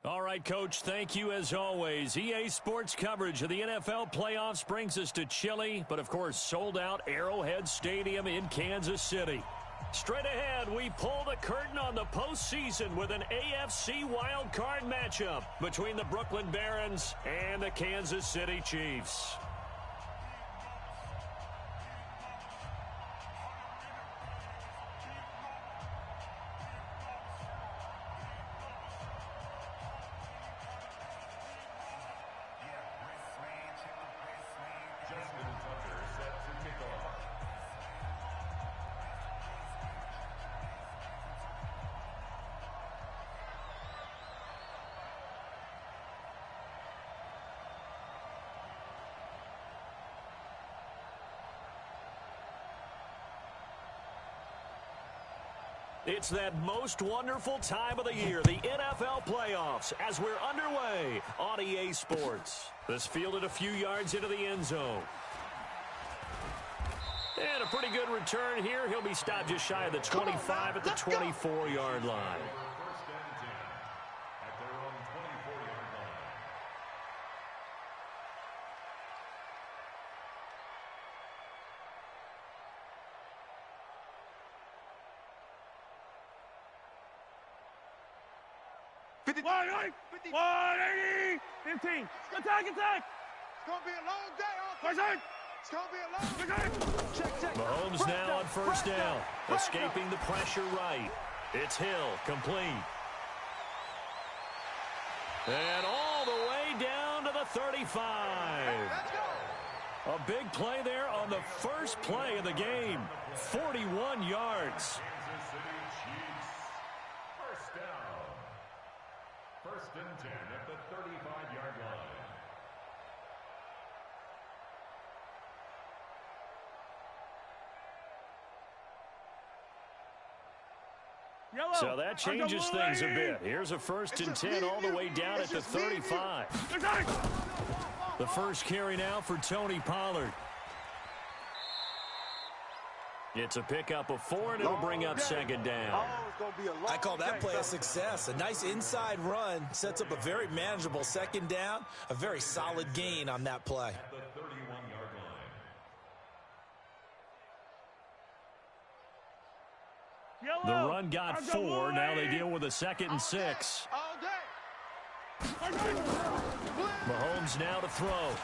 All right, Coach, thank you as always. EA Sports coverage of the NFL playoffs brings us to chilly, but of course sold-out Arrowhead Stadium in Kansas City. Straight ahead, we pull the curtain on the postseason with an AFC Wildcard matchup between the Brooklyn Barons and the Kansas City Chiefs. It's that most wonderful time of the year, the NFL playoffs, as we're underway on EA Sports. This fielded a few yards into the end zone. And a pretty good return here. He'll be stopped just shy of the 25 at the 24-yard line. Wide, 180, 15. Attack. It's going to be a long day. It's going to be a long day. Check. Mahomes now on first down. Escaping the pressure right. It's Hill, complete. And all the way down to the 35. A big play there on the first play of the game. 41 yards. First and 10 at the 35-yard line. So that changes things a bit. Here's a first and 10 all the way down at the 35. The first carry now for Tony Pollard. It's a pickup of 4, and it'll bring up second down. I call that play a success. A nice inside run sets up a very manageable second down. A very solid gain on that play. at the 31-yard line. The run got 4. Now they deal with a second and 6. Mahomes now to throw.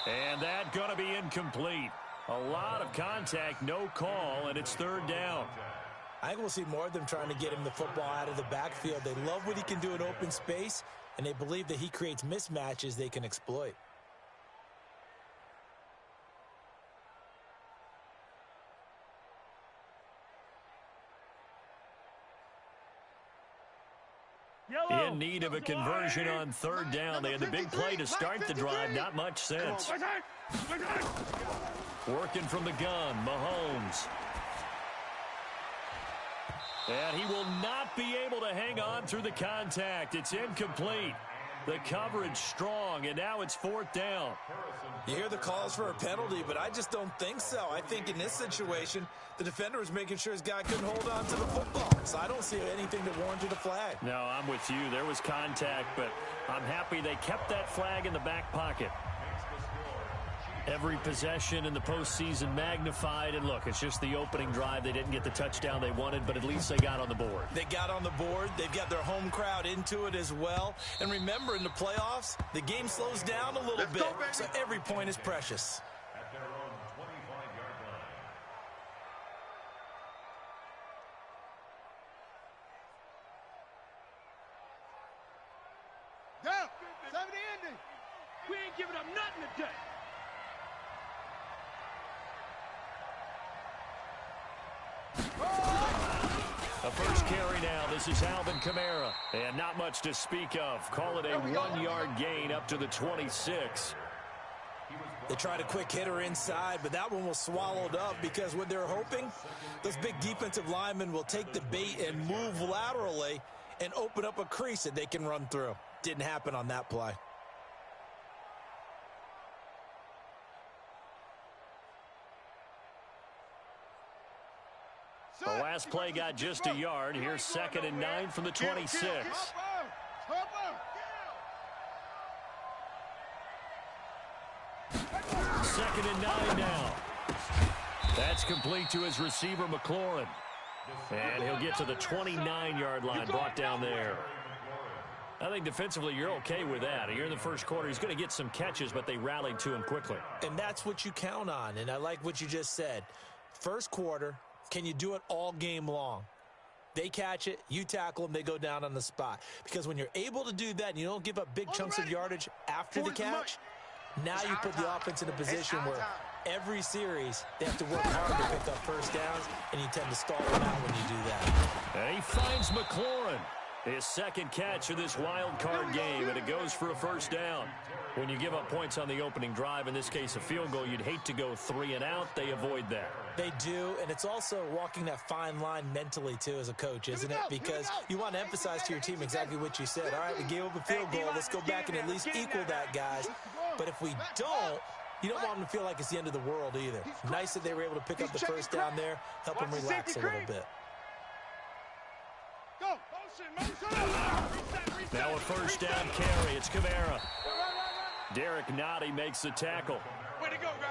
And that going to be incomplete. A lot of contact, no call, and it's third down. I think we'll see more of them trying to get him the football out of the backfield. They love what he can do in open space, and they believe that he creates mismatches they can exploit. In need of a conversion on third down. They had the big play to start the drive. Not much sense. Working from the gun, Mahomes. And he will not be able to hang on through the contact. It's incomplete. The coverage strong, and now it's fourth down. You hear the calls for a penalty, but I just don't think so. I think in this situation, the defender was making sure his guy couldn't hold on to the football. So I don't see anything that warranted a flag. No, I'm with you. There was contact, but I'm happy they kept that flag in the back pocket. Every possession in the postseason magnified, and look, it's just the opening drive. They didn't get the touchdown they wanted, but at least they got on the board. They got on the board. They've got their home crowd into it as well. And remember, in the playoffs, the game slows down a little bit, so every point is precious. At their own 25-yard line. Down. 70 ending. We ain't giving up nothing today. The first carry now. This is Alvin Kamara. And not much to speak of. Call it a 1-yard gain up to the 26. They tried a quick hitter inside, but that one was swallowed up because what they're hoping, those big defensive linemen will take the bait and move laterally and open up a crease that they can run through. Didn't happen on that play. The last play got just a yard. Here's 2nd and 9 from the 26. 2nd and 9 now. That's complete to his receiver, McLaurin. And he'll get to the 29-yard line, brought down there. I think defensively you're okay with that. You're in the first quarter. He's going to get some catches, but they rallied to him quickly. And that's what you count on, and I like what you just said. First quarter, can you do it all game long? They catch it, you tackle them, they go down on the spot. Because when you're able to do that and you don't give up big chunks of yardage after the catch, now you put the offense in a position where every series they have to work hard to pick up first downs, and you tend to stall them out when you do that. And he finds McLaurin. His second catch of this wild card game, and it goes for a first down. When you give up points on the opening drive, in this case a field goal, you'd hate to go 3 and out. They avoid that. They do, and it's also walking that fine line mentally, too, as a coach, isn't it? Because you want to emphasize to your team exactly what you said. All right, we gave up a field goal. Let's go back and at least equal that, guys. But if we don't, you don't want them to feel like it's the end of the world either. Nice that they were able to pick up the first down there, help them relax a little bit. Now a first down carry. It's Kamara. Derek Nottie makes the tackle.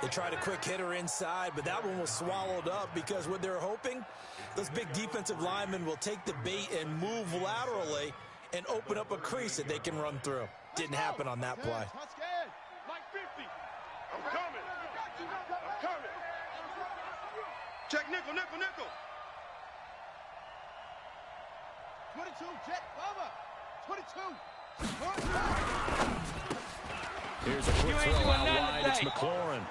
They tried a quick hitter inside, but that one was swallowed up because what they're hoping, those big defensive linemen will take the bait and move laterally and open up a crease that they can run through. Didn't happen on that play. I'm coming. I'm coming. Check nickel, nickel, nickel. 22, check, Bubba. 22. Here's a quick throw out wide. It's McLaurin.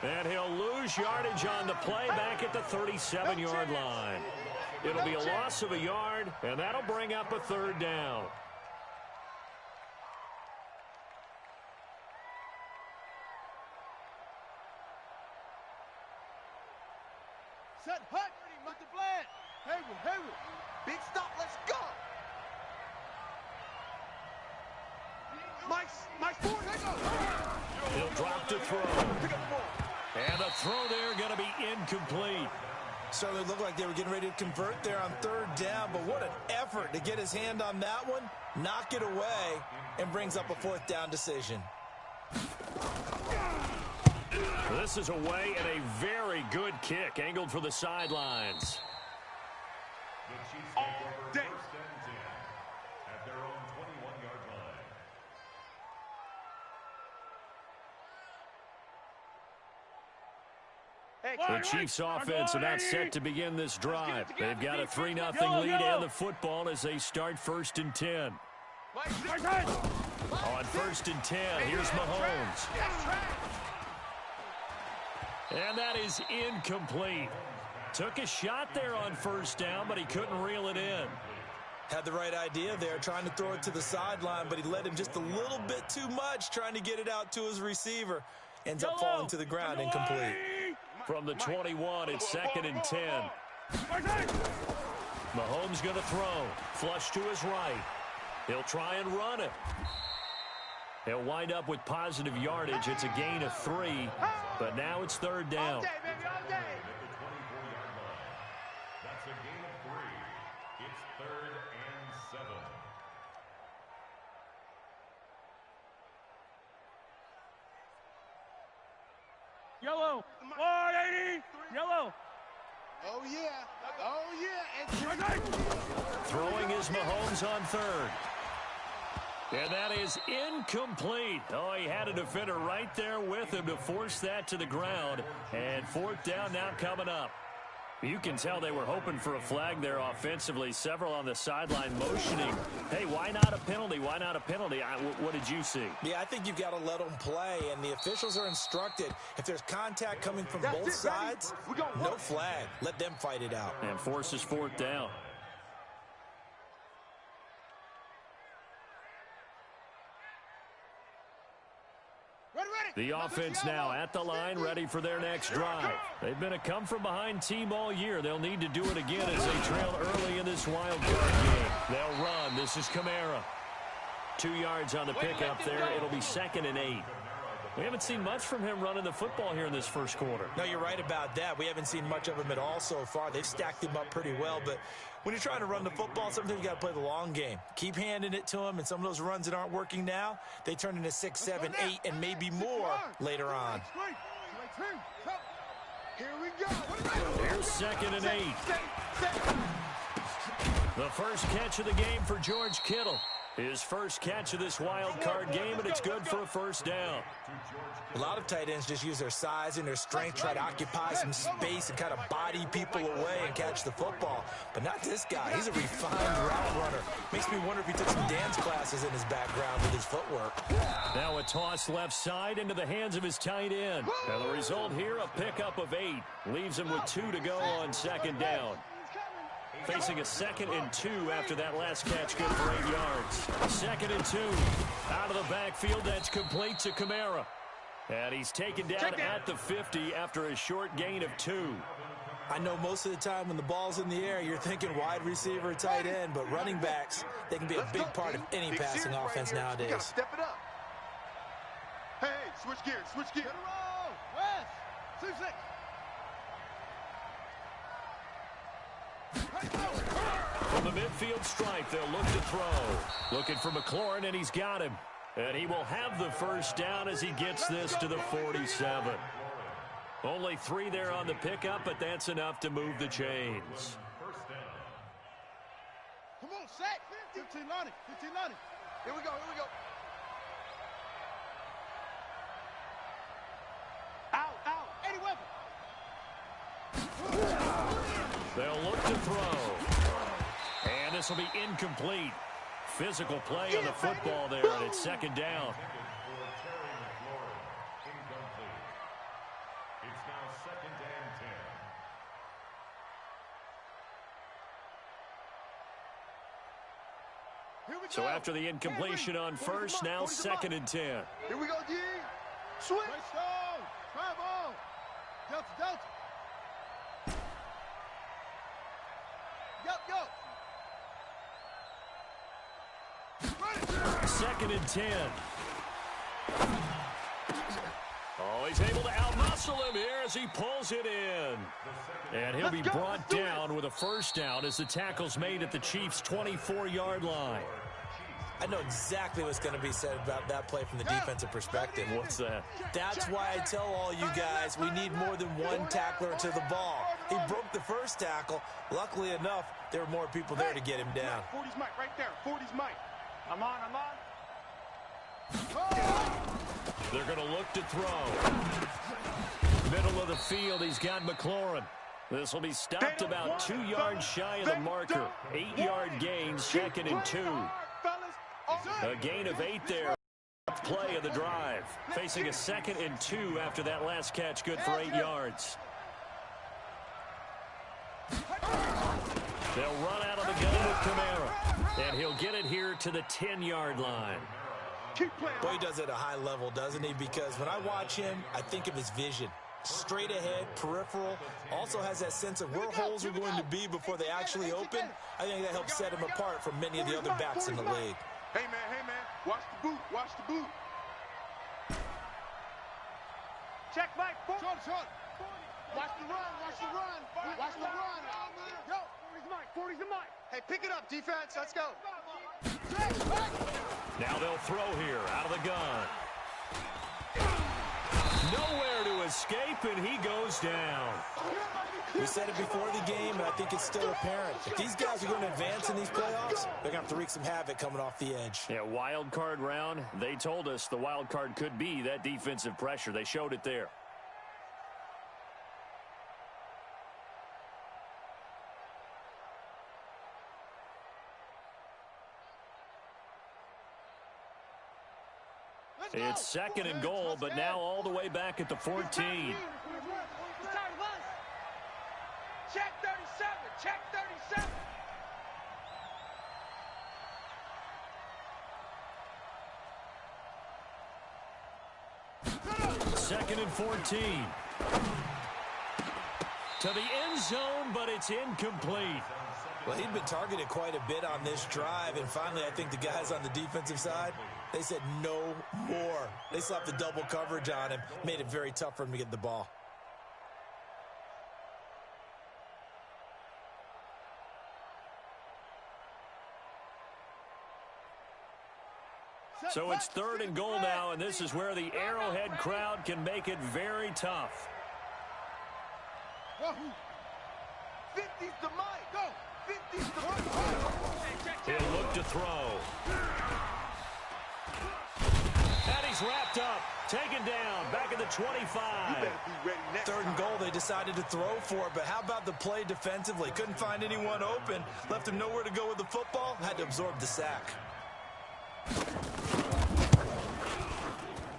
And he'll lose yardage on the play back at the 37-yard line. It'll be a loss of a yard, and that'll bring up a third down. Set hut. Mr. Bland. Hayward. Big stop. Let's go. Mike's forward. He'll drop to throw. And the throw there going to be incomplete. So they looked like they were getting ready to convert there on third down, but what an effort to get his hand on that one, knock it away, and brings up a fourth down decision. This is away and a very good kick, angled for the sidelines. All day. At their own 21-yard line. The Chiefs offense about set to begin this drive. They've got a 3-0 lead and the football as they start 1st and 10. On 1st and 10, here's Mahomes. And that is incomplete. Took a shot there on first down, but he couldn't reel it in. Had the right idea there, trying to throw it to the sideline, but he led him just a little bit too much, trying to get it out to his receiver. Ends up falling to the ground, incomplete. From the 21, it's 2nd and 10. Mahomes going to throw. Flush to his right. He'll try and run it. He'll wind up with positive yardage. It's a gain of 3, but now it's 3rd down. All day, baby, all day. That's a gain of 3. It's 3rd and 7. Yellow. 180. Yellow. Oh, yeah. Oh, yeah. And Throwing is Mahomes on 3rd. And that is incomplete. Oh, he had a defender right there with him to force that to the ground. And 4th down now coming up. You can tell they were hoping for a flag there offensively. Several on the sideline motioning. Hey, why not a penalty? Why not a penalty? What did you see? Yeah, I think you've got to let them play, and the officials are instructed. If there's contact coming from both sides, no flag. Let them fight it out. And forces 4th down. The offense now at the line, ready for their next drive. They've been a come-from-behind team all year. They'll need to do it again as they trail early in this wild card game. They'll run. This is Kamara. 2 yards on the pickup there. It'll be 2nd and 8. We haven't seen much from him running the football here in this first quarter. No, you're right about that. We haven't seen much of him at all so far. They've stacked him up pretty well, but when you're trying to run the football, sometimes you got to play the long game. Keep handing it to him, and some of those runs that aren't working now, they turn into 6, 7, 8, and maybe more later on. Here we go. Here's 2nd and 8. The first catch of the game for George Kittle. His first catch of this wild card game, and it's good for a first down. A lot of tight ends just use their size and their strength, try to occupy some space and kind of body people away and catch the football. But not this guy. He's a refined route runner. Makes me wonder if he took some dance classes in his background with his footwork. Now a toss left side into the hands of his tight end. And the result here, a pickup of 8. Leaves him with 2 to go on 2nd down. Facing a 2nd and 2 after that last catch, good for 8 yards. 2nd and 2. Out of the backfield, that's complete to Kamara. And he's taken down at the 50 after a short gain of 2. I know most of the time when the ball's in the air, you're thinking wide receiver, tight end, but running backs, they can be a big part of any passing offense nowadays. Step it up. Hey, switch gears, switch gears. West, 2-6. From the midfield stripe, they'll look to throw. Looking for McLaurin, and he's got him. And he will have the first down as he gets this to the 47. Only 3 there on the pickup, but that's enough to move the chains. Come on, set. 15 Lonnie. Here we go, Out. 80 weapon. They'll look to throw. And this will be incomplete. Physical play on the football there, and it's 2nd down. It's now 2nd and 10. So after the incompletion on first, now 2nd and 10. Here we go, D. Switch. Travel. Delta. Go. 2nd and 10. Oh, he's able to outmuscle him here as he pulls it in. And he'll be brought down with a first down as the tackle's made at the Chiefs' 24-yard line. I know exactly what's going to be said about that play from the defensive perspective. What's that? That's why I tell all you guys we need more than one tackler to the ball. He broke the first tackle. Luckily enough, there were more people there to get him down. 40's Mike right there. 40's Mike. I'm on. They're going to look to throw. Middle of the field, he's got McLaurin. This will be stopped about 2 yards shy of the marker. 8-yard gain, 2nd and 2. A gain of 8 there. Play of the drive. Facing a 2nd and 2 after that last catch, good for 8 yards. They'll run out of the gun with Kamara. And he'll get it here to the 10-yard line. Boy, he does it at a high level, doesn't he? Because when I watch him, I think of his vision. Straight ahead, peripheral, also has that sense of where holes are going to be before they actually open. I think that helps set him apart from many of the other backs in the league. Hey, man, watch the boot. Check, Mike. Short. Watch the run. Yo, 40's the Mike. Hey, pick it up, defense. Let's go. Now they'll throw here out of the gun. Nowhere to escape, and he goes down. We said it before the game, and I think it's still apparent. If these guys are going to advance in these playoffs, they're going to have to wreak some havoc coming off the edge. Yeah, wild card round. They told us the wild card could be that defensive pressure. They showed it there. It's 2nd and goal, but now all the way back at the 14. Check 37. 2nd and 14. To the end zone, but it's incomplete. Well, he'd been targeted quite a bit on this drive, and finally I think the guys on the defensive side, they said no more. They slapped the double coverage on him, made it very tough for him to get the ball. So it's 3rd and goal now, and this is where the Arrowhead crowd can make it very tough. 50's the mic. Go. 50's the mic. He'll look to throw. And he's wrapped up. Taken down. Back at the 25. 3rd and goal, they decided to throw for it, but how about the play defensively? Couldn't find anyone open. Left him nowhere to go with the football. Had to absorb the sack.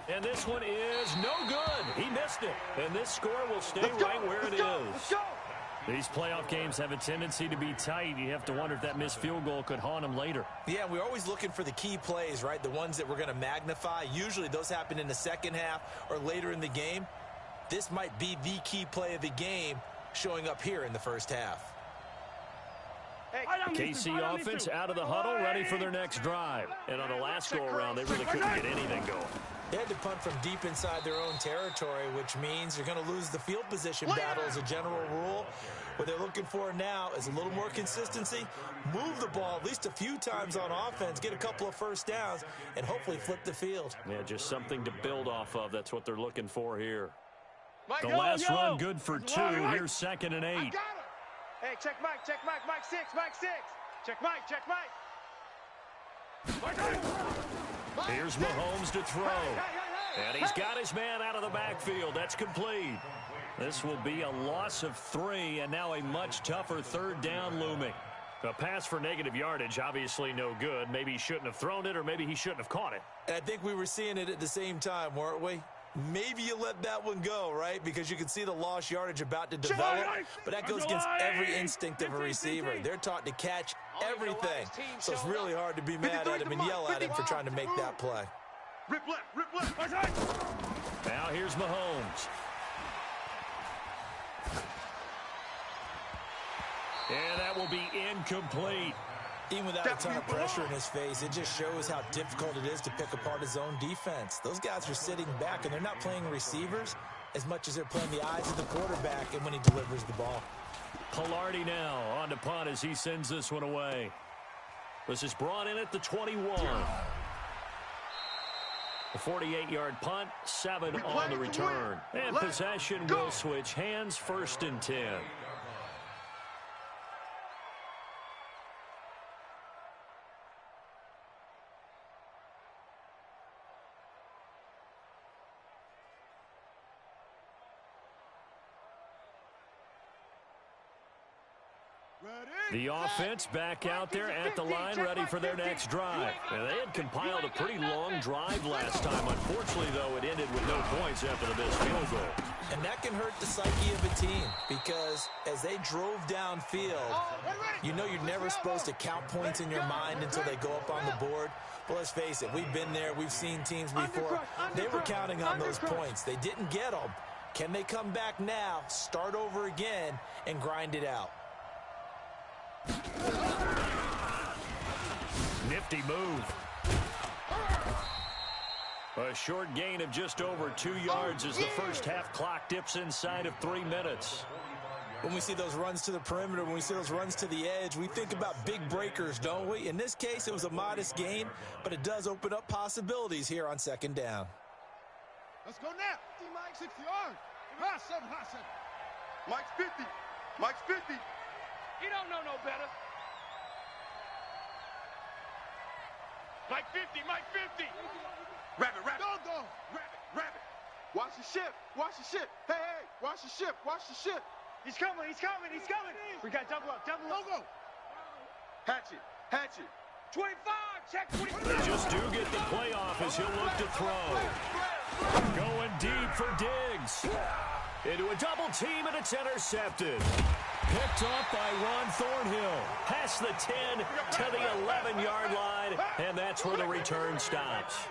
And this one is no good. He missed it. And this score will stay right where it is. These playoff games have a tendency to be tight. You have to wonder if that missed field goal could haunt them later. Yeah, we're always looking for the key plays, right? The ones that we're going to magnify. Usually those happen in the second half or later in the game. This might be the key play of the game showing up here in the first half. KC offense out of the huddle, ready for their next drive. And on the last go-around, they really couldn't get anything going. They had to punt from deep inside their own territory, which means you're going to lose the field position battle as a general rule. What they're looking for now is a little more consistency, move the ball at least a few times on offense, get a couple of first downs, and hopefully flip the field. Yeah, just something to build off of. That's what they're looking for here. The last run good for 2. Here's 2nd and 8. Hey, check Mike, Mike 6, Mike 6. Check Mike. Here's Mahomes to throw. And he's got his man out of the backfield. That's complete. This will be a loss of 3, and now a much tougher 3rd down looming. A pass for negative yardage, obviously no good. Maybe he shouldn't have thrown it, or maybe he shouldn't have caught it. And I think we were seeing it at the same time, weren't we? Maybe you let that one go, right? Because you can see the lost yardage about to develop, but that goes against every instinct of a receiver. They're taught to catch everything, so it's really hard to be mad at him and yell at him for trying to make that play. Rip left. Now here's Mahomes. And that will be incomplete. Even without a ton of pressure in his face, it just shows how difficult it is to pick apart his own defense. Those guys are sitting back, and they're not playing receivers as much as they're playing the eyes of the quarterback and when he delivers the ball. Pilardi now on to punt as he sends this one away. This is brought in at the 21. The 48-yard punt, 7 on the return. And possession will switch hands, 1st and 10. The offense back out there at the line, ready for their next drive. And they had compiled a pretty long drive last time. Unfortunately, though, it ended with no points after the missed field goal. And that can hurt the psyche of a team because as they drove downfield, you know you're never supposed to count points in your mind until they go up on the board. Well, let's face it, we've been there. We've seen teams before. They were counting on those points. They didn't get them. Can they come back now, start over again, and grind it out? Nifty move. A short gain of just over 2 yards as the first half clock dips inside of 3 minutes. When we see those runs to the perimeter, when we see those runs to the edge, we think about big breakers, don't we? In this case, it was a modest gain, but it does open up possibilities here on 2nd down. Let's go now. Mike 60 yards. Hot 7. Mike's 50. Mike's 50. He don't know no better. Mike 50. Rabbit. Go. Rabbit. Watch the ship. Hey, watch the ship. He's coming. We got double up. Go. Hatchet. 25. Check 25. They just do get the playoff as he'll look to throw. Going deep for Diggs. Into a double team, and it's intercepted. Picked off by Ron Thornhill. Past the 10 to the 11-yard line, and that's where the return stops.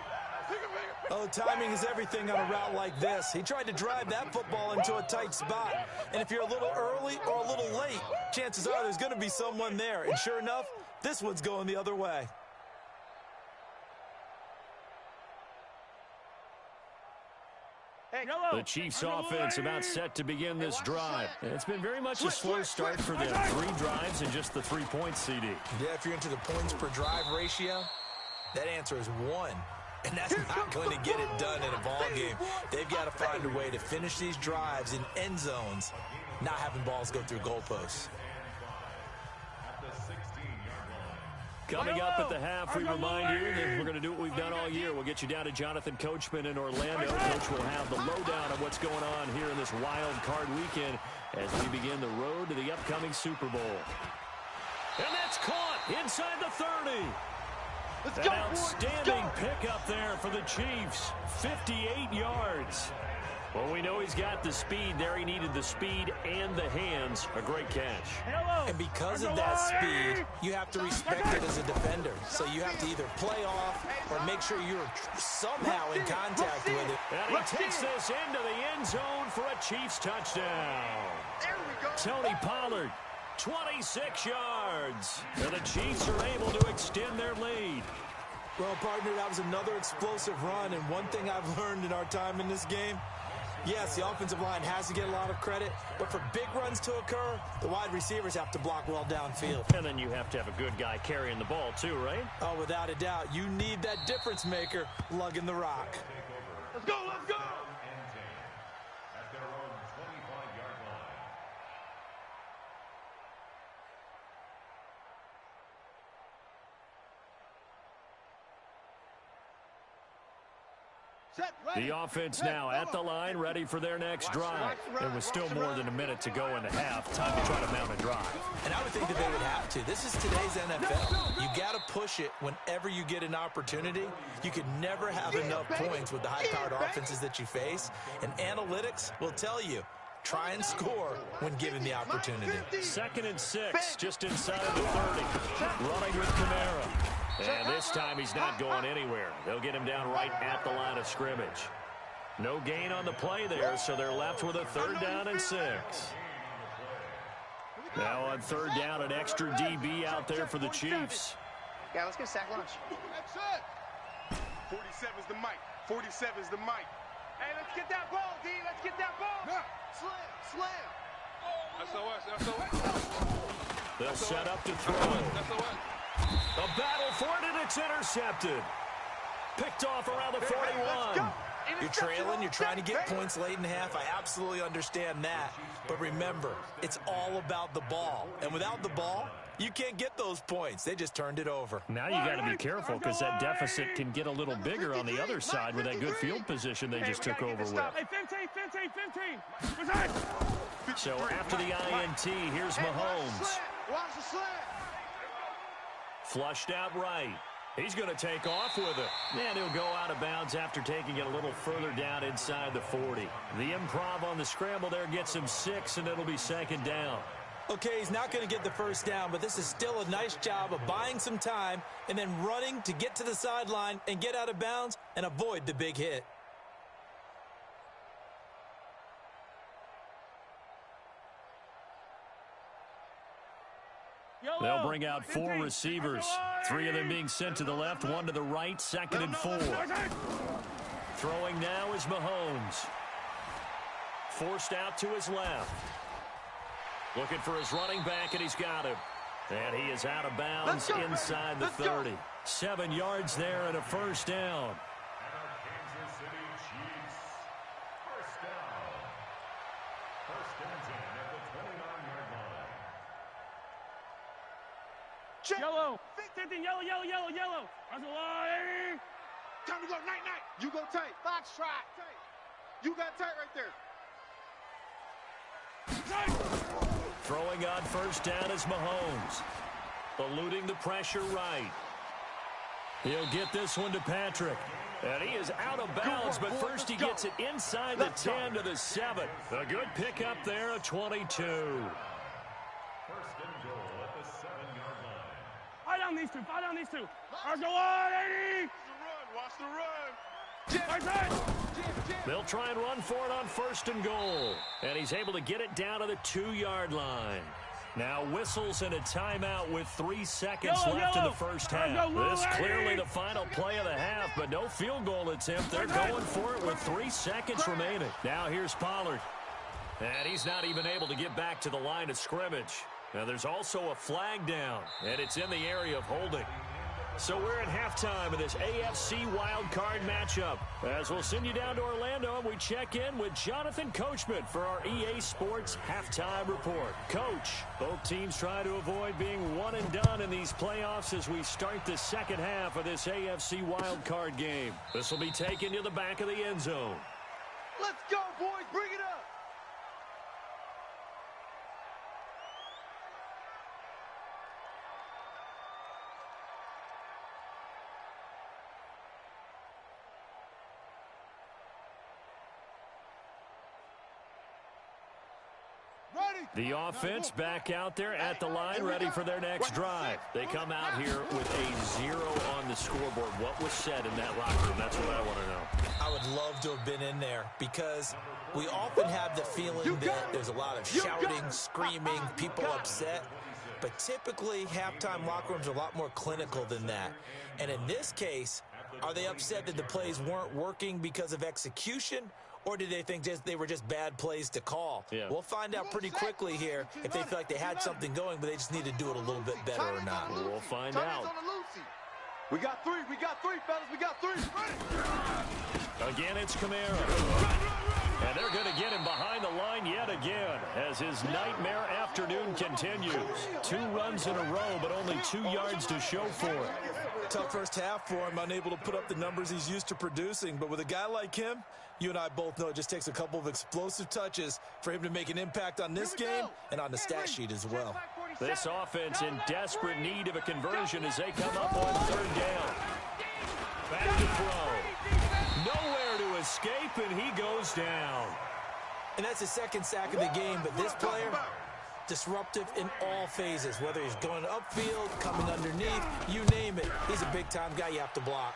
Oh, timing is everything on a route like this. He tried to drive that football into a tight spot. And if you're a little early or a little late, chances are there's going to be someone there. And sure enough, this one's going the other way. The Chiefs offense about set to begin this drive. And it's been very much a slow start for them. 3 drives and just the 3 points, CD. Yeah, if you're into the points per drive ratio, that answer is 1. And that's not going to get it done in a ball game. They've got to find a way to finish these drives in end zones, not having balls go through goalposts. Coming up at the half, we remind you that we're going to do what we've done all year. We'll get you down to Jonathan Coachman in Orlando. Coach will have the lowdown of what's going on here in this wild card weekend as we begin the road to the upcoming Super Bowl. And that's caught inside the 30. An outstanding pickup there for the Chiefs. 58 yards. Well, we know he's got the speed there. He needed the speed and the hands. A great catch. And because of that speed, you have to respect it as a defender. So you have to either play off or make sure you're somehow in contact with it. And he takes this into the end zone for a Chiefs touchdown. Tony Pollard, 26 yards. And the Chiefs are able to extend their lead. Well, partner, that was another explosive run. And one thing I've learned in our time in this game, yes, the offensive line has to get a lot of credit, but for big runs to occur, the wide receivers have to block well downfield. And then you have to have a good guy carrying the ball too, right? Oh, without a doubt. You need that difference maker lugging the rock. Let's go, let's go! At their own 25-yard line. The offense now at the line, ready for their next drive. There was still more than a minute to go in the half. Time to try to mount a drive. And I would think that they would have to. This is today's NFL. You got to push it whenever you get an opportunity. You can never have enough points with the high-powered offenses that you face. And analytics will tell you, try and score when given the opportunity. 2nd and 6, just inside of the 30. Running with Kamara. And this time he's not going anywhere. They'll get him down right at the line of scrimmage. No gain on the play there, so they're left with a 3rd down and 6. Now on 3rd down, an extra DB out there for the Chiefs. Yeah, let's get a sack lunch. That's it. 47's the mic. 47's the mic. Hey, let's get that ball, D. Let's get that ball. Yeah. Slam, slam. That's SOS. They'll set up to throw. A battle for it, and it's intercepted. Picked off around the 41. You're trailing, you're trying to get points late in half. I absolutely understand that. But remember, it's all about the ball. And without the ball, you can't get those points. They just turned it over. Now you got to be careful because that deficit can get a little bigger on the other side with that good field position they just took over with. Hey, 15. So after the INT, here's Mahomes. Watch the slam. Flushed out right. He's going to take off with it. And he'll go out of bounds after taking it a little further down inside the 40. The improv on the scramble there gets him 6, and it'll be 2nd down. Okay, he's not going to get the 1st down, but this is still a nice job of buying some time and then running to get to the sideline and get out of bounds and avoid the big hit. They'll bring out 4 receivers. 3 of them being sent to the left, 1 to the right, 2nd and 4. Throwing now is Mahomes. Forced out to his left. Looking for his running back, and he's got him. And he is out of bounds inside the 30. 7 yards there and a 1st down. Kansas City Chiefs. 1st down. 1st and 10 at the 29-yard line. Yellow. 15, yellow. That's a line. Time to go, night. You go tight. Box trot. You got tight right there. Throwing on 1st down is Mahomes. Eluding the pressure right. He'll get this one to Patrick. And he is out of bounds, but first he gets it inside the 10 to the 7. A good pickup there, a 22. 1st and goal at the 7-yard line. Fire down these two. Let's go, 80. Watch the run. They'll try and run for it on 1st and goal. And he's able to get it down to the 2-yard line. Now whistles and a timeout with 3 seconds left in the 1st half. This clearly the final play of the half, but no field goal attempt. They're going for it with 3 seconds remaining. Now here's Pollard. And he's not even able to get back to the line of scrimmage. Now there's also a flag down, and it's in the area of holding. So we're at halftime of this AFC Wildcard matchup. As we'll send you down to Orlando, and we check in with Jonathan Coachman for our EA Sports Halftime Report. Coach, both teams try to avoid being one and done in these playoffs as we start the second half of this AFC Wildcard game. This will be taken to the back of the end zone. Let's go, boys. Bring it up. The offense back out there at the line, ready for their next drive. They come out here with a 0 on the scoreboard. What was said in that locker room? That's what I want to know. I would love to have been in there because we often have the feeling that there's a lot of shouting, screaming, people upset. But typically, halftime locker rooms are a lot more clinical than that. And in this case, are they upset that the plays weren't working because of execution? Or did they think they were just bad plays to call? Yeah. We'll find out pretty quickly here if they feel like they had something going, but they just need to do it a little bit better or not. We'll find out. We got three, fellas. We got three. Again, it's Kamara. And they're going to get him behind the line yet again as his nightmare afternoon continues. 2 runs in a row, but only 2 yards to show for it. Tough first half for him, unable to put up the numbers he's used to producing. But with a guy like him, you and I both know it just takes a couple of explosive touches for him to make an impact on this game and on the stat sheet as well. This offense in desperate need of a conversion as they come up on 3rd down. Back to throw. Nowhere to escape, and he goes down. And that's his 2nd sack of the game, but this player, disruptive in all phases, whether he's going upfield, coming underneath, you name it. He's a big-time guy you have to block.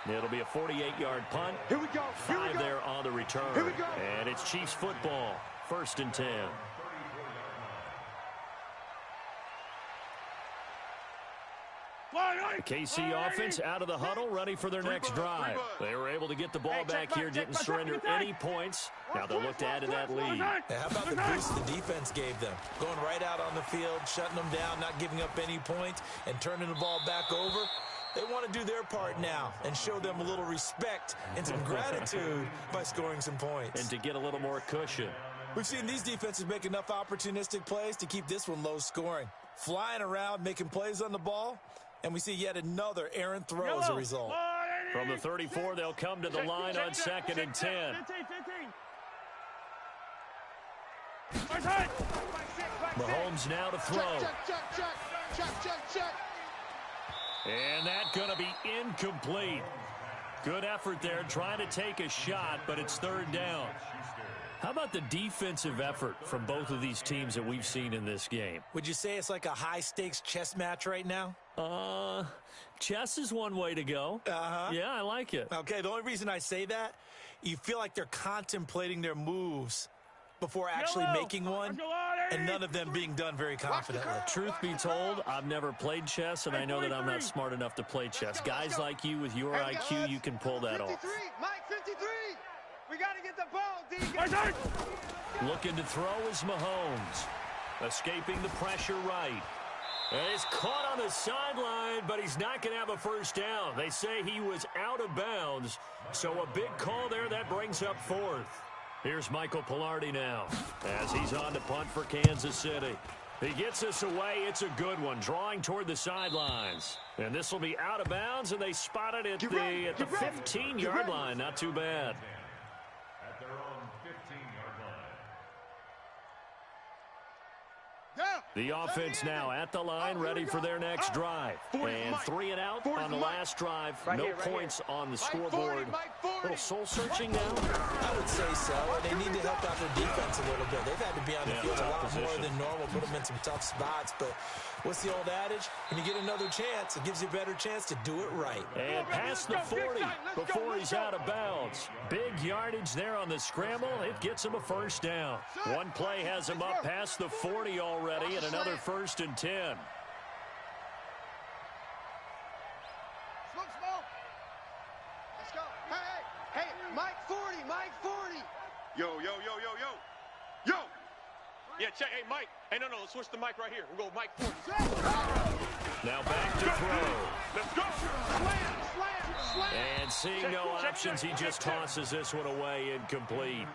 It'll be a 48-yard punt. Here we go. 5 there on the return. Here we go. And it's Chiefs football. 1st and 10. The KC offense out of the huddle, ready for their next drive. They were able to get the ball back here, didn't surrender any points. Now they'll look to add to that lead. Now, how about the boost the defense gave them? Going right out on the field, shutting them down, not giving up any points, and turning the ball back over. They want to do their part now and show them a little respect and some gratitude by scoring some points. And to get a little more cushion. We've seen these defenses make enough opportunistic plays to keep this one low scoring. Flying around, making plays on the ball, and we see yet another errant throw as a result. From the 34, they'll come to the line on 2nd and 10. Mahomes now to throw. And that's going to be incomplete. Good effort there, trying to take a shot, but it's 3rd down. How about the defensive effort from both of these teams that we've seen in this game? Would you say it's like a high-stakes chess match right now? Chess is one way to go. Yeah, I like it. Okay, the only reason I say that, you feel like they're contemplating their moves before actually making one, and none of them being done very confidently. Truth be told, I've never played chess, and I know that I'm not smart enough to play chess. Guys like you with your IQ, you can pull that off. Mike, 53. We got to get the ball, D. Looking to throw is Mahomes. Escaping the pressure right. And he's caught on the sideline, but he's not going to have a first down. They say he was out of bounds, so a big call there that brings up 4th. Here's Michael Pilardi now as he's on to punt for Kansas City. He gets this away. It's a good one, drawing toward the sidelines. And this will be out of bounds, and they spot it at the 15-yard line. Not too bad. At their own 15-yard line. The offense now at the line, ready for their next drive. And 3 and out on the last drive. No points on the scoreboard. A little soul-searching now? I would say so. And they need to help out their defense a little bit. They've had to be on the field a lot more than normal, put them in some tough spots. But what's the old adage? When you get another chance, it gives you a better chance to do it right. And past the 40 before he's out of bounds. Big yardage there on the scramble. It gets him a first down. One play has him up past the 40 already, and another 1st and 10. Smoke. Let's go. Hey, Mike 40. Yo. Yeah, check. Hey, Mike. Hey, no, let's switch the mic right here. We'll go Mike 40. Now back to throw. Let's go. Slam. And seeing no options, he just tosses this one away, incomplete.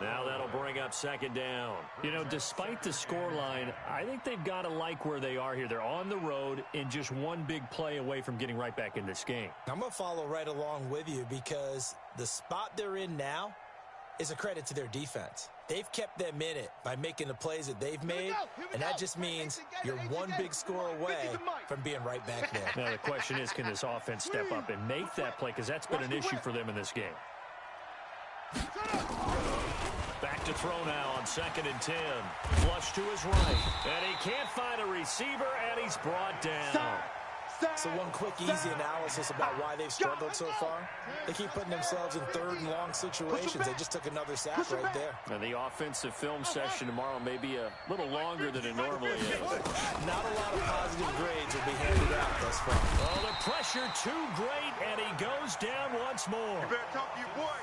Now that'll bring up second down. You know, despite the scoreline, I think they've got to like where they are here. They're on the road and just one big play away from getting right back in this game. I'm going to follow right along with you because the spot they're in now is a credit to their defense. They've kept them in it by making the plays that they've made, and that just means you're one big score away from being right back there. Now the question is, can this offense step up and make that play? Because that's been an issue for them in this game. Back to throw now on 2nd and 10. Flush to his right. And he can't find a receiver, and he's brought down. So one quick, easy analysis about why they've struggled so far. They keep putting themselves in 3rd and long situations. They just took another sack right there. And the offensive film session tomorrow may be a little longer than it normally is. Not a lot of positive grades will be handed out thus far. Oh, the pressure too great, and he goes down once more. You better talk to your boy.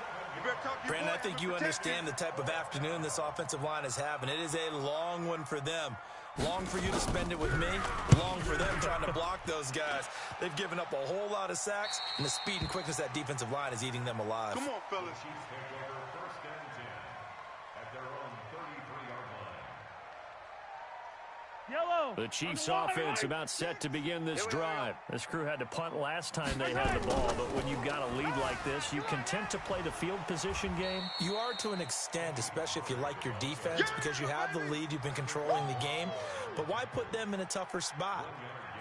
Brandon, I think you understand the type of afternoon this offensive line is having. It is a long one for them. Long for you to spend it with me. Long for them trying to block those guys. They've given up a whole lot of sacks, and the speed and quickness of that defensive line is eating them alive. Come on, fellas. First and 10 at their own 33-yard line. The Chiefs offense about set to begin this drive. This crew had to punt last time they had the ball, but when you've got a lead like this, you content to play the field position game? You are to an extent, especially if you like your defense, because you have the lead, you've been controlling the game. But why put them in a tougher spot?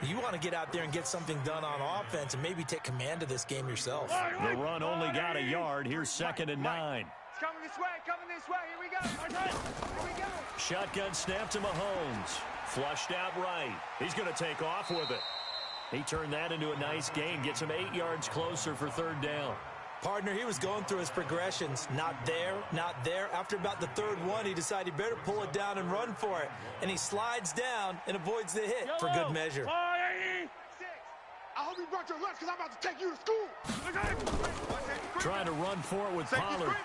You want to get out there and get something done on offense and maybe take command of this game yourself. The run only got a yard. Here's 2nd and 9. It's coming this way, Here we go. Shotgun snap to Mahomes. Flushed out right. He's going to take off with it. He turned that into a nice gain. Gets him 8 yards closer for 3rd down. Partner, he was going through his progressions. Not there, not there. After about the 3rd one, he decided he better pull it down and run for it. And he slides down and avoids the hit for good measure. I hope you brought your lunch because I'm about to take you to school. Trying to run for it with Pollard.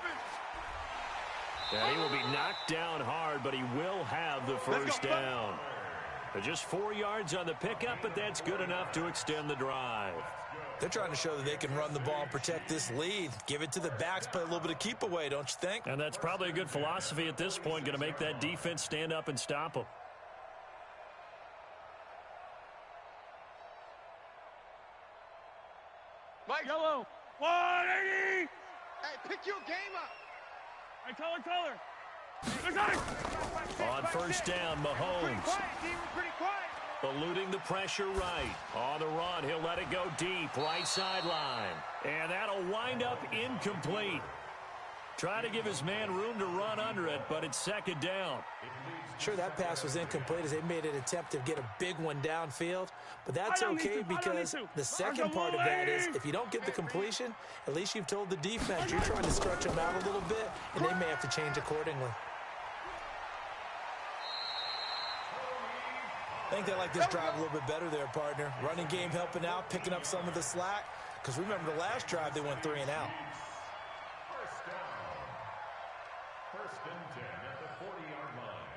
And he will be knocked down hard, but he will have the first down. Just 4 yards on the pickup, but that's good enough to extend the drive. They're trying to show that they can run the ball and protect this lead. Give it to the backs, play a little bit of keep away, don't you think? And that's probably a good philosophy at this point, going to make that defense stand up and stop them. Mike. Yellow. 180. Hey, pick your game up. Hey, color. On 1st down, Mahomes. Pretty quiet. Eluding the pressure right. On the run, he'll let it go deep, right sideline. And that'll wind up incomplete. Try to give his man room to run under it, but it's 2nd down. Sure, that pass was incomplete as they made an attempt to get a big one downfield, but that's okay because the second part of that is if you don't get the completion, at least you've told the defense you're trying to stretch them out a little bit, and they may have to change accordingly. I think they like this drive a little bit better there, partner. Running game helping out, picking up some of the slack, because remember the last drive they went 3 and out. First down. 1st and 10 at the 40-yard line.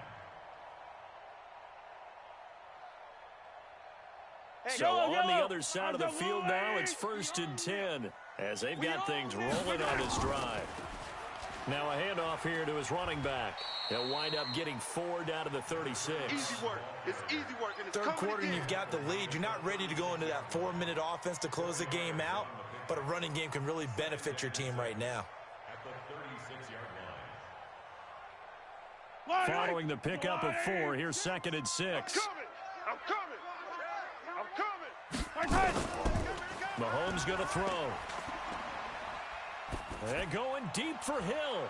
So on the other side of the field now, it's 1st and 10 as they've got things rolling on this drive. Now a handoff here to his running back. He'll wind up getting 4 down to the 36. Easy work. It's easy work. And it's 3rd quarter and you've got the lead. You're not ready to go into that 4-minute offense to close the game out, but a running game can really benefit your team right now. At the 36-yard line. Following the pickup of 4, here's 2nd and 6. I'm coming. Mahomes going to throw. And going deep for Hill.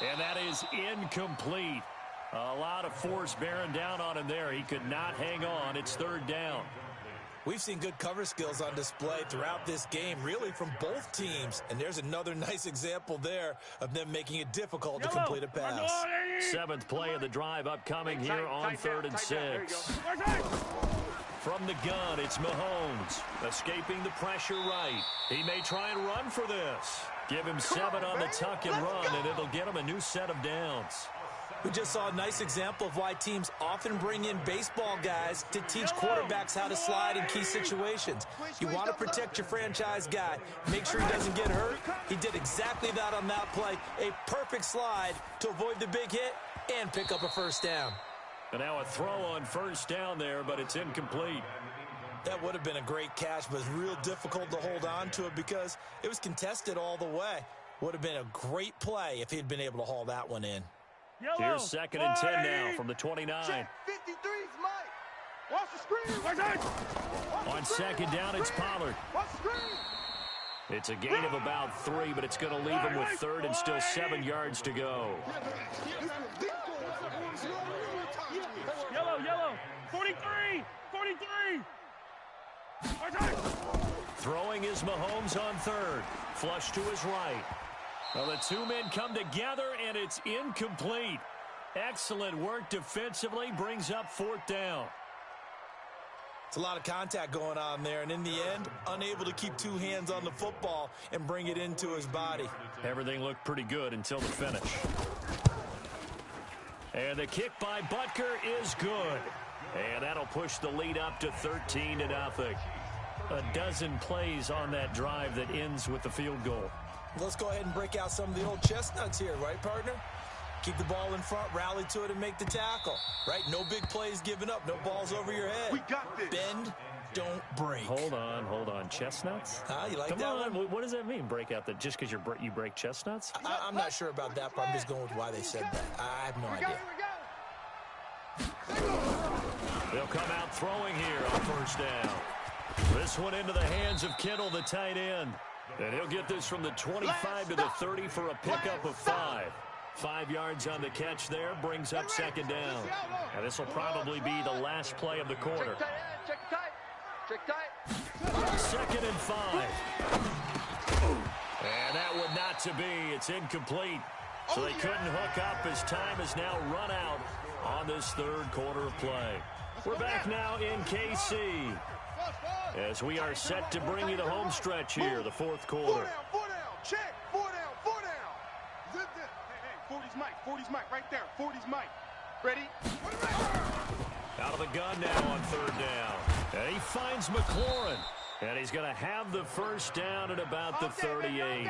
And that is incomplete. A lot of force bearing down on him there. He could not hang on. It's 3rd down. We've seen good cover skills on display throughout this game, really from both teams. And there's another nice example there of them making it difficult to complete a pass. 7th play of the drive upcoming here on 3rd and 6. From the gun, it's Mahomes. Escaping the pressure right. He may try and run for this. Give him 7 on the tuck and run, and it'll get him a new set of downs. We just saw a nice example of why teams often bring in baseball guys to teach quarterbacks how to slide in key situations. You want to protect your franchise guy. Make sure he doesn't get hurt. He did exactly that on that play. A perfect slide to avoid the big hit and pick up a first down. And now a throw on first down there, but it's incomplete. That would have been a great catch, but it's real difficult to hold on to it because it was contested all the way. Would have been a great play if he'd been able to haul that one in. Here's 2nd and 10 now from the 29. 53's Mike. Watch the screen. On 2nd down, it's Pollard. Watch the screen. It's a gain of about 3, but it's going to leave him with 3rd and still 7 yards to go. Yellow. 43. Throwing is Mahomes on 3rd. Flush to his right. Well, the two men come together, and it's incomplete. Excellent work defensively, brings up 4th down. It's a lot of contact going on there, and in the end, unable to keep 2 hands on the football and bring it into his body. Everything looked pretty good until the finish. And the kick by Butker is good. And that'll push the lead up to 13-0. A dozen plays on that drive that ends with the field goal. Let's go ahead and break out some of the old chestnuts here, right, partner? Keep the ball in front, rally to it, and make the tackle, right? No big plays given up, no balls over your head. We got this. Bend, don't break. Hold on. Chestnuts? You like Come that on. one? What does that mean, break out? Just because you break chestnuts? I'm not sure about that, but I'm just going with why they said that. I have no idea. They'll come out throwing here on 1st down. This one into the hands of Kittle, the tight end. And he'll get this from the 25 to the 30 for a pickup of 5. 5 yards on the catch there, brings up 2nd down. And this will probably be the last play of the quarter. Check tight. 2nd and 5. And that would not to be. It's incomplete. So they couldn't hook up as time is now run out on this 3rd quarter of play. We're back now in KC as we are set to bring you the home stretch here, the 4th quarter. 4 down. Check. 4 down. Hey, 40's Mike right there. 40's Mike. Ready? Out of the gun now on 3rd down. And he finds McLaurin. And he's going to have the first down at about the 38.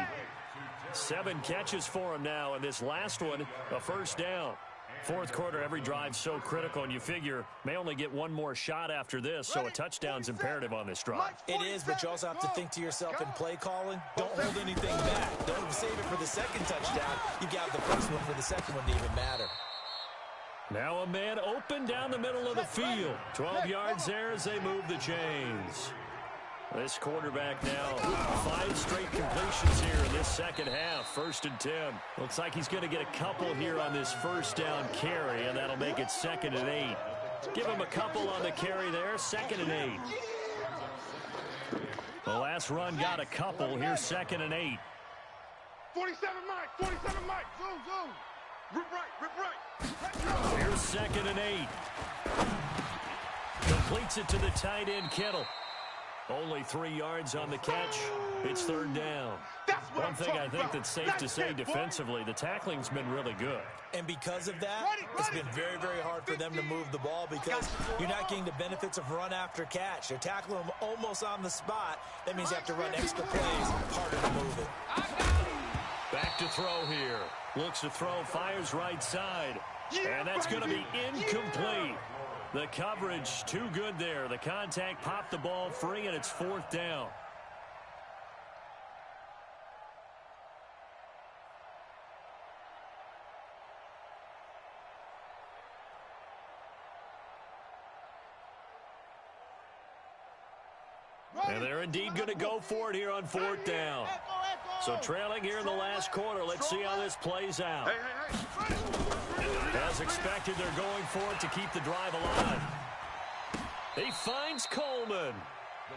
7 catches for him now, and this last one, a first down. 4th quarter, every drive so critical, and you figure may only get one more shot after this, so a touchdown's imperative on this drive. It is, but you also have to think to yourself in play calling, don't hold anything back. Don't save it for the 2nd touchdown. You got the first one for the 2nd one to even matter. Now a man open down the middle of the field. 12 yards there as they move the chains. This quarterback now, 5 straight completions here in this 2nd half. 1st and 10. Looks like he's going to get a couple here on this first down carry, and that'll make it 2nd and 8. Give him a couple on the carry there, 2nd and 8. The last run got a couple. Here's 2nd and 8. 47 Mike. Zoom. Rip right. Here's 2nd and 8. Completes it to the tight end, Kittle. Only 3 yards on the catch. It's 3rd down. One thing I think that's safe to say defensively, the tackling's been really good. And because of that, it's been very, very hard for them to move the ball because you're not getting the benefits of run after catch. They're tackling them almost on the spot. That means you have to run extra plays, harder to move it. Back to throw here. Looks to throw, fires right side. And that's going to be incomplete. The coverage too good there. The contact popped the ball free, and it's 4th down. And they're indeed going to go for it here on 4th down. So trailing here in the last quarter. Let's see how this plays out. As expected, they're going for it to keep the drive alive. He finds Coleman.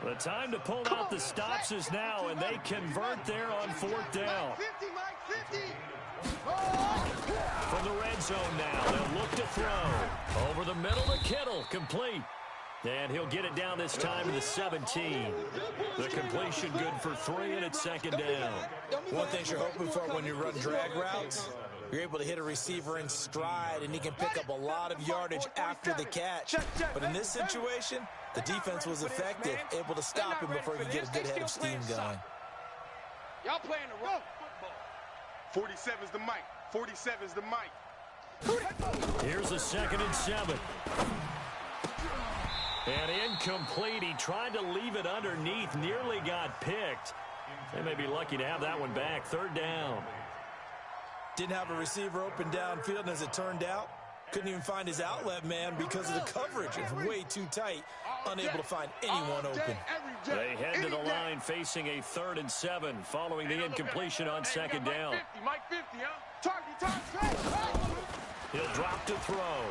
The time to pull out the stops is now, and they convert there on 4th down. From the red zone now, they'll look to throw. Over the middle to Kittle, complete. And he'll get it down this time to the 17. The completion good for 3, and it's 2nd down. One thing you're hoping for when you run drag routes, You're able to hit a receiver in stride, and he can pick up a lot of yardage after the catch. But in this situation, the defense was effective, able to stop him before he could get a good head of steam going. Y'all playing the wrong football. 47's the mic. 47's the mic. Here's a 2nd and 7. And incomplete. He tried to leave it underneath, nearly got picked. They may be lucky to have that one back. 3rd down. Didn't have a receiver open downfield, and as it turned out, couldn't even find his outlet man because of the coverage. It was way too tight, unable to find anyone open. They head to the line facing a 3rd and 7 following the incompletion on 2nd down. Mike 50, huh? He'll drop to throw.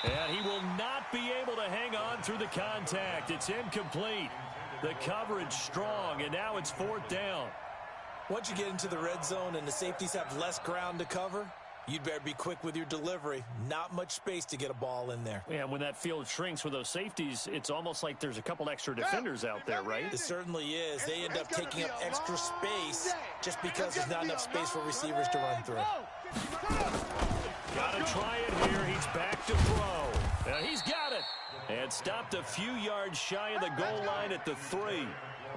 And he will not be able to hang on through the contact. It's incomplete. The coverage strong, and now it's 4th down. Once you get into the red zone and the safeties have less ground to cover, you'd better be quick with your delivery. Not much space to get a ball in there. Yeah, when that field shrinks with those safeties, it's almost like there's a couple extra defenders out there, right? It certainly is. They end up taking up extra space just because there's not enough space for receivers to run through. Got to try it here. He's back to throw. He's got it. And stopped a few yards shy of the goal line at the 3.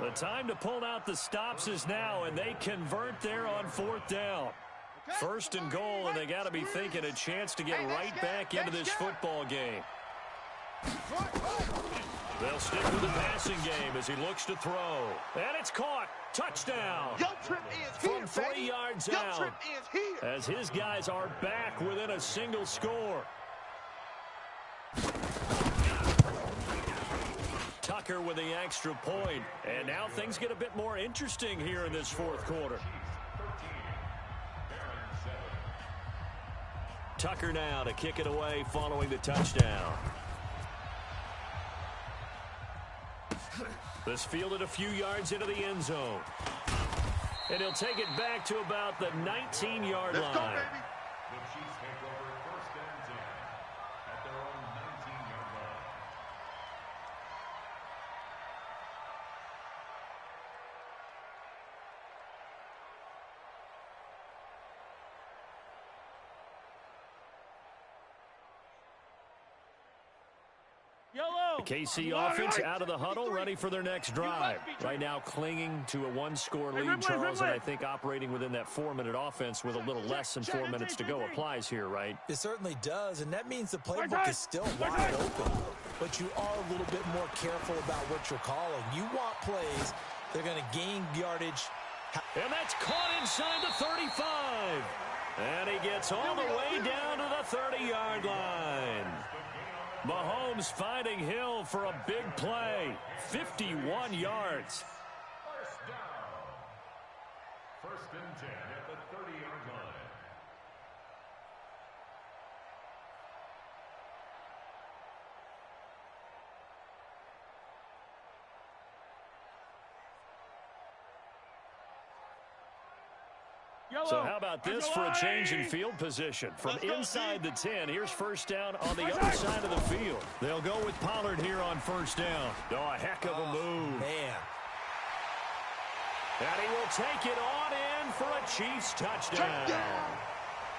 The time to pull out the stops is now, and they convert there on 4th down. 1st and goal, and they got to be thinking a chance to get right back into this football game. They'll stick with the passing game as he looks to throw. And it's caught. Touchdown. From 3 yards out. As his guys are back within a single score. Tucker with the extra point. And now things get a bit more interesting here in this 4th quarter. Tucker now to kick it away following the touchdown. This fielded a few yards into the end zone. And he'll take it back to about the 19-yard line. The Chiefs take over 1st and 10 at their own 19-yard line. The KC offense out of the huddle, ready for their next drive. Right now clinging to a 1-score lead, Charles, and I think operating within that 4-minute offense with a little less than 4 minutes to go applies here, right? It certainly does, and that means the playbook is still wide open. But you are a little bit more careful about what you're calling. You want plays that are going to gain yardage. And that's caught inside the 35. And he gets all the way down to the 30-yard line. Mahomes finding Hill for a big play. 51 yards. 1st down. 1st and 10 at the 30-yard line. So how about this for a change in field position? From inside the 10, here's 1st down on the other side of the field. They'll go with Pollard here on 1st down. Oh, a heck of a move. Man. And he will take it on in for a Chiefs touchdown.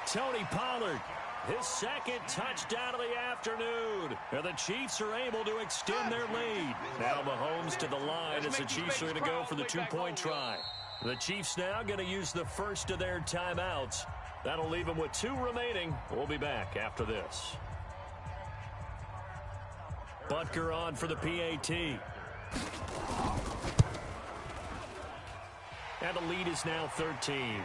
Tony Pollard, his 2nd touchdown of the afternoon. And the Chiefs are able to extend their lead. Now Mahomes to the line as the Chiefs are going to go for the 2-point try. The Chiefs now going to use the first of their timeouts. That'll leave them with 2 remaining. We'll be back after this. Butker on for the PAT. And the lead is now 13.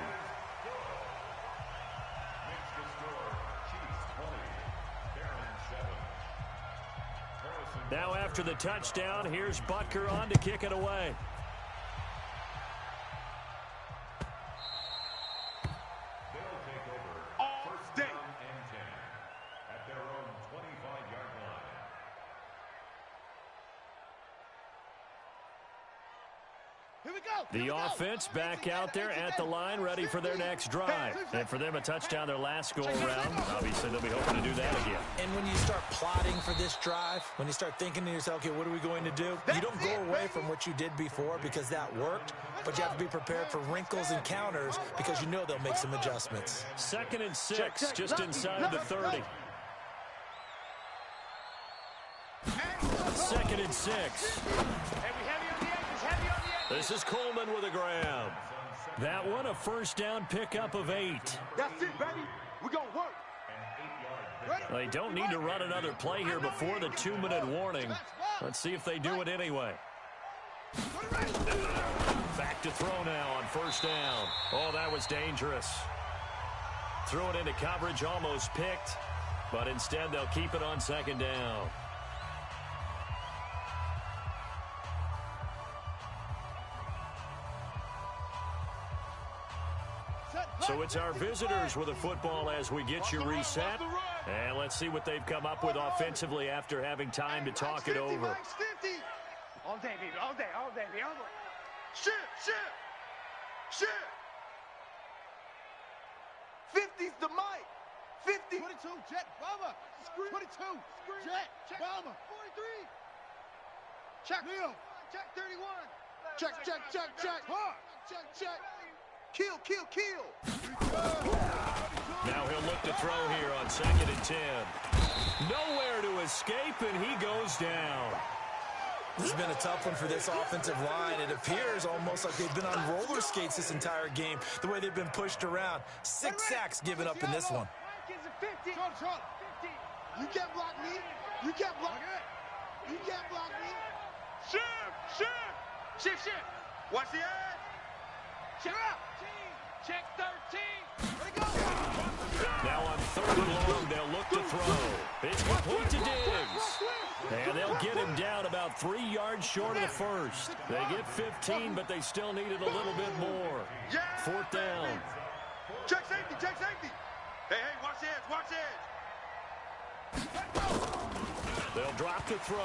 Now after the touchdown, here's Butker on to kick it away. The offense back out there at the line, ready for their next drive. And for them, a touchdown their last go-around. Obviously, they'll be hoping to do that again. And when you start plotting for this drive, when you start thinking to yourself, okay, what are we going to do? You don't go away from what you did before because that worked, but you have to be prepared for wrinkles and counters because you know they'll make some adjustments. 2nd and 6, just inside the 30. 2nd and 6. This is Coleman with a grab. That one, a first down pickup of 8. That's it, baby. We're going to work. They don't need to run another play here before the 2-minute warning. Let's see if they do it anyway. Back to throw now on first down. Oh, that was dangerous. Threw it into coverage, almost picked, but instead they'll keep it on 2nd down. So it's our visitors with the football as we get you reset. And let's see what they've come up with offensively after having time to talk it over. All day, baby. All day, all day, baby. All day. Shit. 50's the mic. 50. 22, jet, bomber. 22, jet, bomber. 43. Check. Leo. Check 31. Check. Kill. Now he'll look to throw here on 2nd and 10. Nowhere to escape, and he goes down. This has been a tough one for this offensive line. It appears almost like they've been on roller skates this entire game, the way they've been pushed around. 6 sacks given up in this one. Short. 50. You can't block me. Shift. Watch the edge. Check out. Check 13. Let it go. Now on 3rd and long, they'll look to throw. It's complete to Diggs. And they'll get him down about 3 yards short of the first. They get 15, but they still needed a little bit more. 4th down. Check safety. Hey, watch the edge. They'll drop to throw.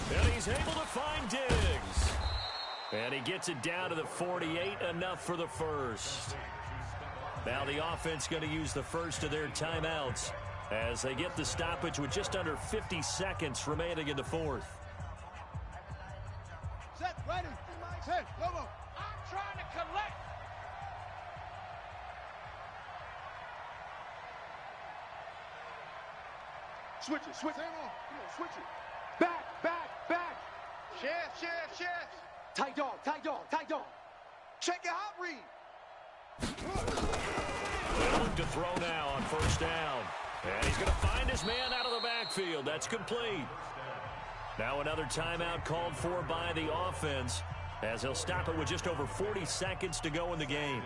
And he's able to find Diggs. And he gets it down to the 48, enough for the first. Now the offense going to use the first of their timeouts as they get the stoppage with just under 50 seconds remaining in the 4th. Set, ready. Set, come on. I'm trying to collect. Switch it. Come on, switch it. Back. Shift. Tight dog. Check your hot read. They'll look to throw now on first down. And he's going to find his man out of the backfield. That's complete. Now another timeout called for by the offense as he'll stop it with just over 40 seconds to go in the game.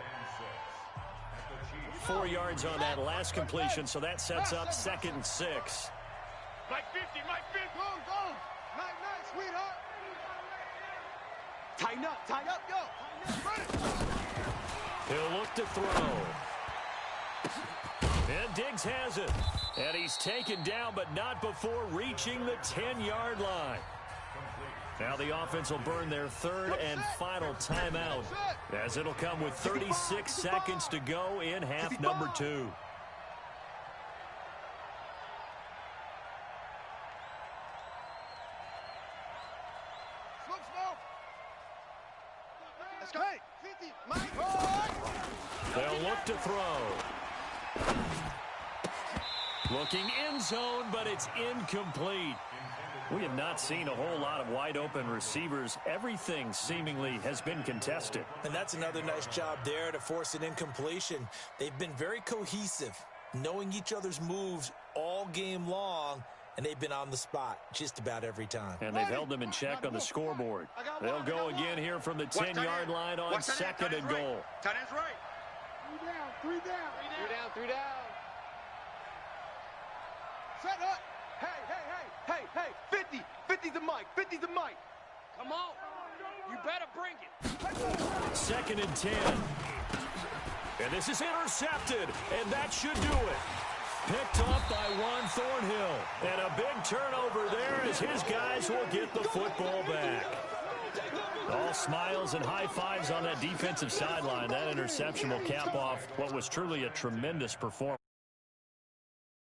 4 yards on that last completion, so that sets up 2nd and 6. Mike 50. Go. Nice, sweetheart. Tighten up, go. He'll look to throw. And Diggs has it. And he's taken down, but not before reaching the 10-yard line. Now the offense will burn their 3rd and final timeout as it'll come with 36 seconds to go in half number 2. They'll look to throw. Looking end zone, but it's incomplete. We have not seen a whole lot of wide open receivers. Everything seemingly has been contested. And that's another nice job there to force an incompletion. They've been very cohesive, knowing each other's moves all game long, and they've been on the spot just about every time. And they've held them in check on the scoreboard. They'll go again here from the 10-yard line on 2nd and goal. Tight end's right. Three down. Set up. Hey. 50's the mic. Come on. You better bring it. 2nd and 10. And this is intercepted. And that should do it. Picked off by Juan Thornhill. And a big turnover there as his guys will get the football back. All smiles and high fives on that defensive sideline. That interception will cap off what was truly a tremendous performance.